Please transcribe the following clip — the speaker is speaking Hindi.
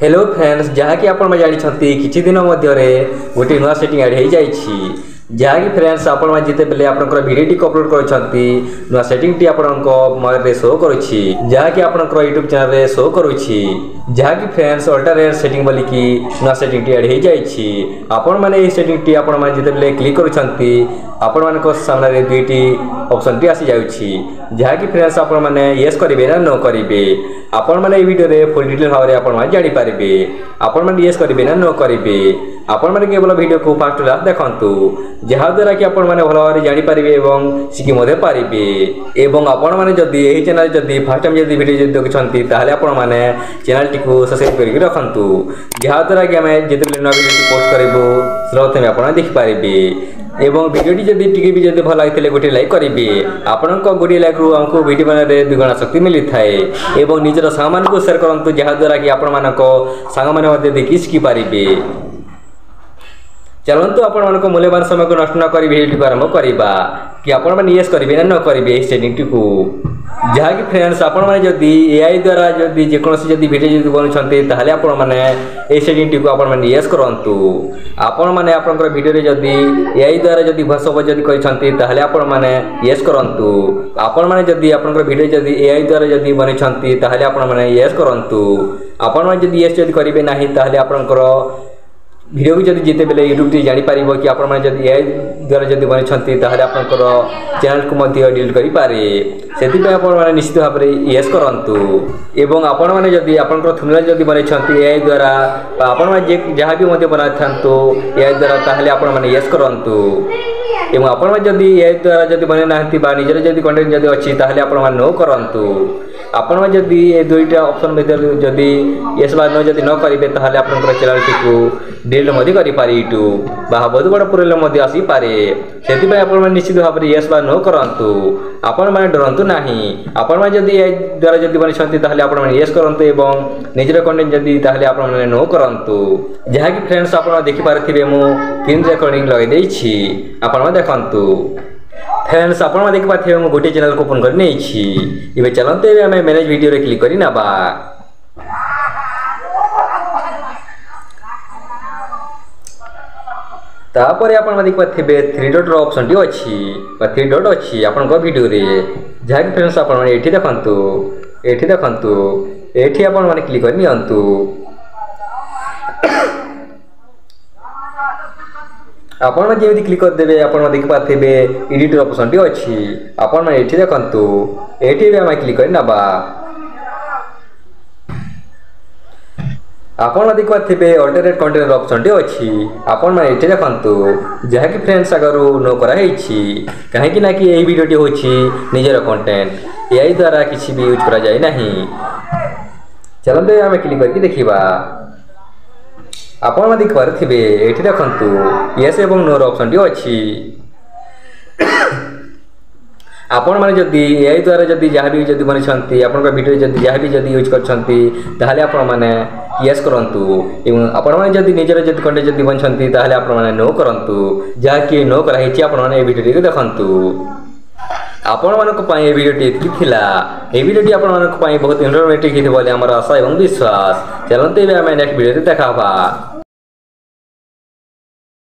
हेलो फ्रेंड्स जहाँकि आपण जानते किछि दिन मध्य गोटे नुआ सेटिंग ऐड हो जाइए जहाँकि फ्रेंड्स आपण जिते बेले आपनकर वीडियो टी अपलोड करछंती नुआ सेटिंग टी आपनको मोबाइल रे शो करूछि जहाँकि आपनकर यूट्यूब चैनल रे शो करूछि जहाँकि फ्रेंड्स अल्टरनेट सेटिंग बोली कि नुआ सेटिंग टी ऐड हो जाइए आपण माने ए सेटिंग टी आपण माने जिते बेले क्लिक करूछंती आपण मानको सामने रे दुईटी ऑप्शन टी आसी जाउछि जहाँकि फ्रेंड्स आपण माने यस करिवे ना नो करिवे आपण माने ए वीडियो रे फुल डिटेल भाव रे आपण माने जानि पारिबे आपण माने यस करिवे ना नो करिवे आपण माने केवल वीडियो को फास्ट लास्ट देखंतु जहा द्वारा कि आपण माने भलो भाव जानि पारिबे एवं सिखि मधे पारिबे एवं आपण माने जदी एही चैनल जदी फर्स्ट टाइम जदी वीडियो जदी देखछंती ताहाले आपण माने चैनल टी को सब्सक्राइब करिक रखंतु जहा द्वारा कि हमें जदी नवा वीडियो पोस्ट करबो सर्वप्रथम में आपण देख पारिबे एवं वीडियो टी जदी टिके भी जदी भल लागितले गोटे लाइक करिवे आपनक गोटे लाइक रु हमको वीडियो बनारे दुगुणा शक्ति मिली थाए एवं निजर सामान को शेयर करंतु जहा द्वारा कि आपण मानको संग माने मध्ये देखि सिखि पारिबे चलंतु आपण मानको मूल्यवान समय को नष्ट न करी वीडियो को आरंभ करिबा कि आपण माने यस करिवे ना न करिवे सेटिंग टी को जहा कि फ्रेंड्स आपण माने जदी एआई द्वारा जदी जे कोनोसी जदी वीडियो जदी बनछन्ते ताहाले आपण माने ए सेटिंग टी को आपण माने यस करंतु आपण माने आपनकर वीडियो रे जदी एआई द्वारा जदी भाषा जदी करिसन्ते ताहाले आपण माने यस करंतु आपण माने जदी आपनकर वीडियो जदी एआई द्वारा जदी बनछन्ते ताहाले आपण माने यस करंतु आपण माने जदी यस जदी करिवे नाही ताहाले आपनकर वीडियो को जब जिते बेले यूट्यूब टी जानि पारिबो कि आपण माने जदी एआई द्वारा जदी बनिछन्ती ताहाले आपनकर चैनल को मध्ये डिलीट करि पारे सेति पे आपण माने निश्चित भाव रे यस करंतु एवं आपण माने जदी आपनकर थंबनेल जदी बनिछन्ती एआई द्वारा आपण माने जहा भी मध्ये बनाथांतो एआई द्वारा ताहाले आपण माने यस करंतु एवं आपण माने जदी एआई द्वारा जदी बने नाहंती बा निजर जदी कंटेंट जदी अछि ताहाले आपण माने नो करंतु आपण माने जदी ए दुईटा ऑप्शन मध्ये जदी यस बा नो जदी न करिवे ताहाले आपनकर चैनल टी को डिलीट मध्ये करि पारि यूट्यूब बा बहुत बड़ प्रोब्लेम मध्ये आसी पारे सेति पे आपण माने निश्चित भाव रे यस बा नो करंतु आपण माने डरंतु नाही आपण माने जदी एआई द्वारा जदी बनिछन्ती ताहाले आपण माने यस करंतु एवं निजर कंटेंट जदी ताहाले आपण माने नो करंतु जहा कि फ्रेंड्स आपण देखि पारथिबे मु स्क्रीन रिकॉर्डिंग लगे देछि आपण माने देखंतु फ्रेंड्स आपण देख पाथे मु गोटे चैनल को ओपन कर नै छी इबे चलंते एबे हमें मैनेज वीडियो रे क्लिक करी नाबा तापर आपण देख पाथे 3 डॉट ऑप्शन टी अछि बा 3 डॉट अछि आपण को वीडियो रे जहा कि फ्रेंड्स आपण एठी देखंतु एठी आपण माने क्लिक कर नियंतु आपण में जेमि क्लिक कर देबे आपण देख पाथेबे एडिट ऑप्शन टी अछि आपण में एठी देखंतु एठी बे हम क्लिक कर नबा आपण देख पाथेबे अल्टरनेट कंटेंट ऑप्शन टी अछि आपण में एठी देखंतु जहा कि फ्रेंड्स अगरु नो करा हेछि काहे कि ना कि एई वीडियो टी होछि निजर कंटेंट एआई द्वारा किछि भी यूज करा जाय नाही चलंते हम क्लिक करके देखिबा आपण देख पारथिबे एठी देखंतु यस एवं नो ऑप्शन टी अछि आपण माने जदी एआई द्वारा जदी जहा भी जदी बनिछन्ती आपनका वीडियो जदी जहा भी जदी यूज करछन्ती ताहाले आपण माने यस करंतु एवं आपण माने जदी निजर जदी कंटेंट जदी बनिछन्ती ताहाले आपण माने नो करंतु जहा कि नो करा हेछि आपण माने ए वीडियो टी देखंतु आपण मानको पई ए वीडियो टी थिला ए वीडियो टी आपण मानको पई बहुत इंफॉर्मेटिव हिथि बोले हमर आशा एवं विश्वास चलंते बे हम नेक्स्ट वीडियो रे देखाबा।